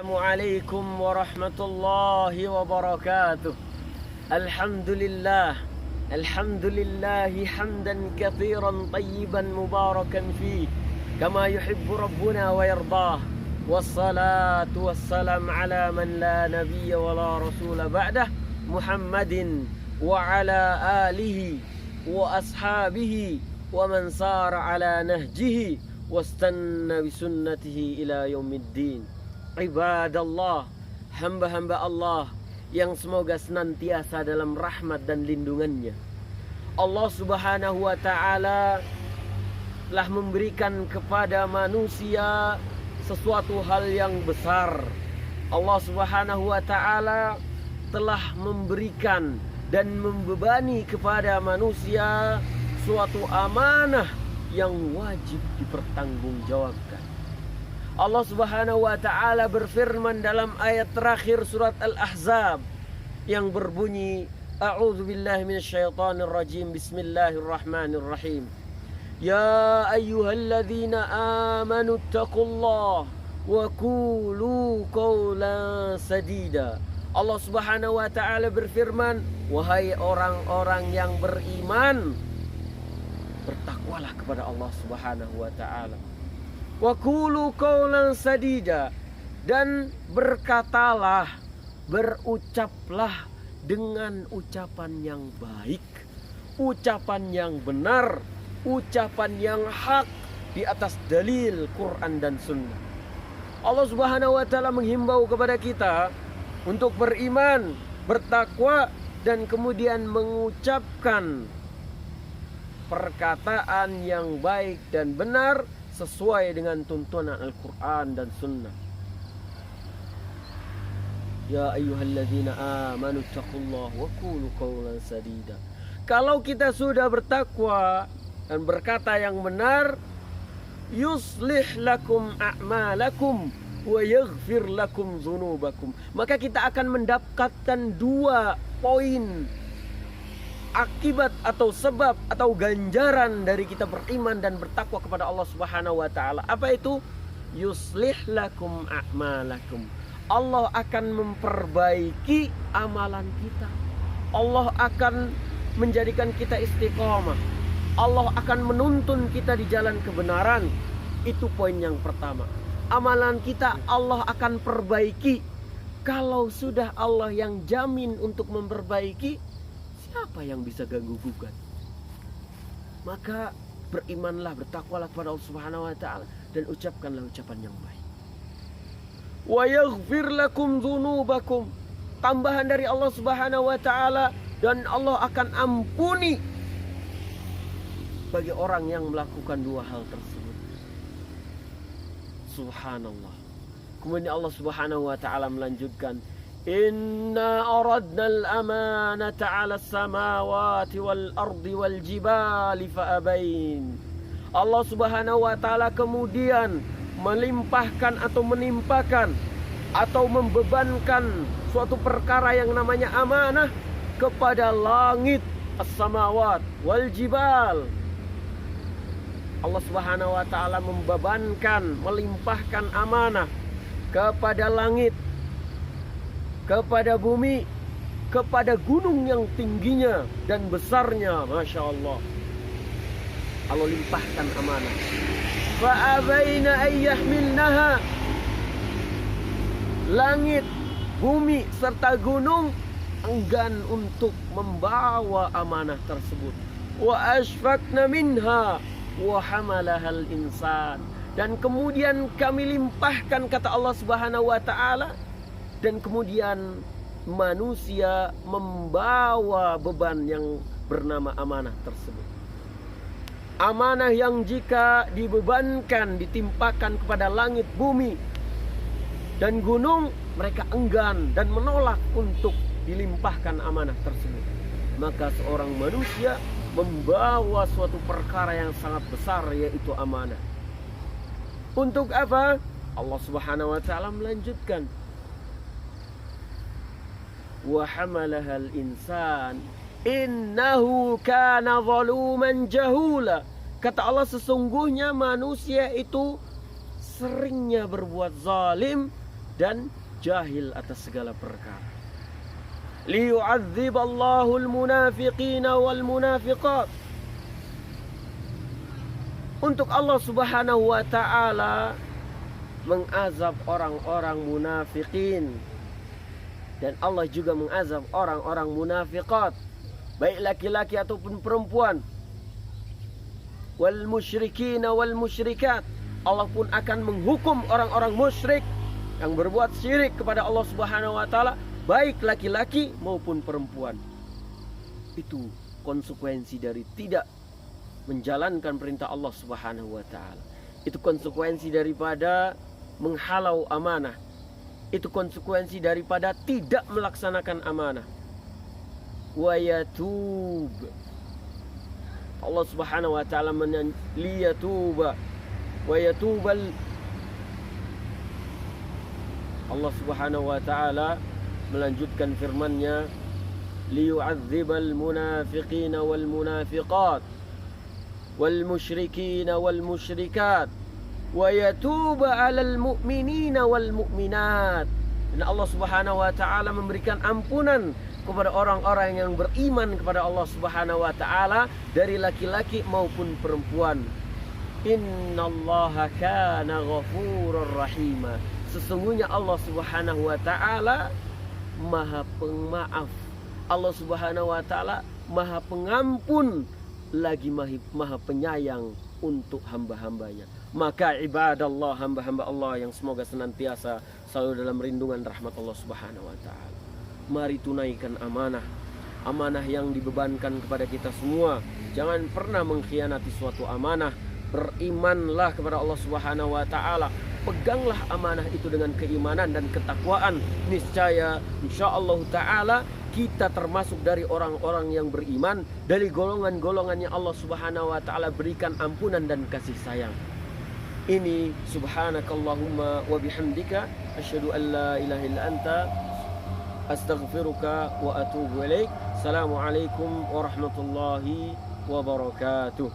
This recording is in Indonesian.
Assalamualaikum warahmatullahi wabarakatuh. Alhamdulillah. Alhamdulillahi hamdan katsiran tayyiban mubarakan fih kama yuhibbu rabbuna wa yardah. Wassalatu wassalam ala man la nabiyya wa la rasula ba'dah, Muhammadin wa ala alihi wa ashabihi wa man sara ala nahjihi wastanna bisunnatihi ila yaumiddin. Ibadallah, hamba-hamba Allah yang semoga senantiasa dalam rahmat dan lindungannya. Allah subhanahu wa ta'ala telah memberikan kepada manusia sesuatu hal yang besar. Allah subhanahu wa ta'ala telah memberikan dan membebani kepada manusia suatu amanah yang wajib dipertanggungjawabkan. Allah subhanahu wa ta'ala berfirman dalam ayat terakhir surat Al-Ahzab yang berbunyi, A'udzu billahi minasyaitonir rajim, bismillahirrahmanirrahim. Ya ayyuhalladzina amanu taqullaha wa qulu qawlan sadida. Allah subhanahu wa ta'ala berfirman, wahai orang-orang yang beriman, bertakwalah kepada Allah subhanahu wa ta'ala. Wa qulu qawlan sadida, dan berkatalah, berucaplah dengan ucapan yang baik, ucapan yang benar, ucapan yang hak di atas dalil Quran dan Sunnah. Allah subhanahu wa ta'ala menghimbau kepada kita untuk beriman, bertakwa, dan kemudian mengucapkan perkataan yang baik dan benar sesuai dengan tuntunan Al-Quran dan Sunnah. Ya ayyuhalladzina amanu taqullaha wa qulu qawlan sadida. Kalau kita sudah bertakwa dan berkata yang benar, yuslih lakum a'malakum wa yaghfir lakum dzunubakum, maka kita akan mendapatkan dua poin akibat atau sebab atau ganjaran dari kita beriman dan bertakwa kepada Allah subhanahu wa ta'ala. Apa itu? Yuslih lakum a'malakum. Allah akan memperbaiki amalan kita. Allah akan menjadikan kita istiqomah. Allah akan menuntun kita di jalan kebenaran. Itu poin yang pertama. Amalan kita Allah akan perbaiki. Kalau sudah Allah yang jamin untuk memperbaiki, siapa yang bisa ganggu gugat? Maka berimanlah, bertakwalah kepada Allah subhanahu wa ta'ala, dan ucapkanlah ucapan yang baik. Wa yaghfir lakum dzunubakum, tambahan dari Allah subhanahu wa ta'ala, dan Allah akan ampuni bagi orang yang melakukan dua hal tersebut. Subhanallah. Kemudian Allah subhanahu wa ta'ala melanjutkan, Inna aradna al-amanata 'ala as-samawati wal-ardi wal-jibali fa'abain. Allah subhanahu wa ta'ala kemudian melimpahkan atau menimpakan atau membebankan suatu perkara yang namanya amanah kepada langit, as-samawat wal-jibal. Allah subhanahu wa ta'ala membebankan, melimpahkan amanah kepada langit, kepada bumi, kepada gunung yang tingginya dan besarnya. Masya Allah, Allah limpahkan amanah. Fa'abaina ayyahmilnaha. Langit, bumi, serta gunung enggan untuk membawa amanah tersebut. Wa asfaqna minha wa hamalahal insan. Dan kemudian kami limpahkan, kata Allah subhanahu wa ta'ala, dan kemudian manusia membawa beban yang bernama amanah tersebut. Amanah yang jika dibebankan, ditimpakan kepada langit, bumi, dan gunung, mereka enggan dan menolak untuk dilimpahkan amanah tersebut. Maka seorang manusia membawa suatu perkara yang sangat besar, yaitu amanah. Untuk apa? Allah subhanahu wa ta'ala melanjutkan, wa hamalahal insan innahu kana zaluman jahula. Kata Allah, sesungguhnya manusia itu seringnya berbuat zalim dan jahil atas segala perkara. Liyu'adziballahu al-munafiqina wal munafiqat. Untuk Allah Subhanahu wa taala mengazab orang-orang munafikin, dan Allah juga mengazab orang-orang munafiqat, baik laki-laki ataupun perempuan. Wal musyrikina wal musyrikat. Allah pun akan menghukum orang-orang musyrik yang berbuat syirik kepada Allah Subhanahu wa taala, baik laki-laki maupun perempuan. Itu konsekuensi dari tidak menjalankan perintah Allah Subhanahu wa taala. Itu konsekuensi daripada menghalau amanah. Itu konsekuensi daripada tidak melaksanakan amanah. Wa yatub. Allah Subhanahu wa taala liyatuba wa yatubal. Allah Subhanahu wa taala melanjutkan firman-Nya, liyu'adzibal munafiqina wal munafiqat wal musyrikina wal musyrikat wa yatuba 'alal mu'minina wal mu'minat. Dan Allah Subhanahu wa taala memberikan ampunan kepada orang-orang yang beriman kepada Allah Subhanahu wa taala dari laki-laki maupun perempuan. Innallaha kana ghafurur rahima. Sesungguhnya Allah Subhanahu wa taala Maha Pemaaf. Allah Subhanahu wa taala Maha Pengampun, lagi Maha Penyayang untuk hamba-hambanya. Maka ibadallah, hamba-hamba Allah yang semoga senantiasa selalu dalam lindungan rahmat Allah Subhanahu wa taala. Mari tunaikan amanah. Amanah yang dibebankan kepada kita semua. Jangan pernah mengkhianati suatu amanah. Berimanlah kepada Allah Subhanahu wa taala. Peganglah amanah itu dengan keimanan dan ketakwaan. Niscaya insyaallah taala kita termasuk dari orang-orang yang beriman, dari golongan-golongan yang Allah Subhanahu wa taala berikan ampunan dan kasih sayang. Ini subhanakallahumma wa bihamdika asyhadu an la ilaha illa anta astaghfiruka wa atubu ilaik. Assalamualaikum warahmatullahi wabarakatuh.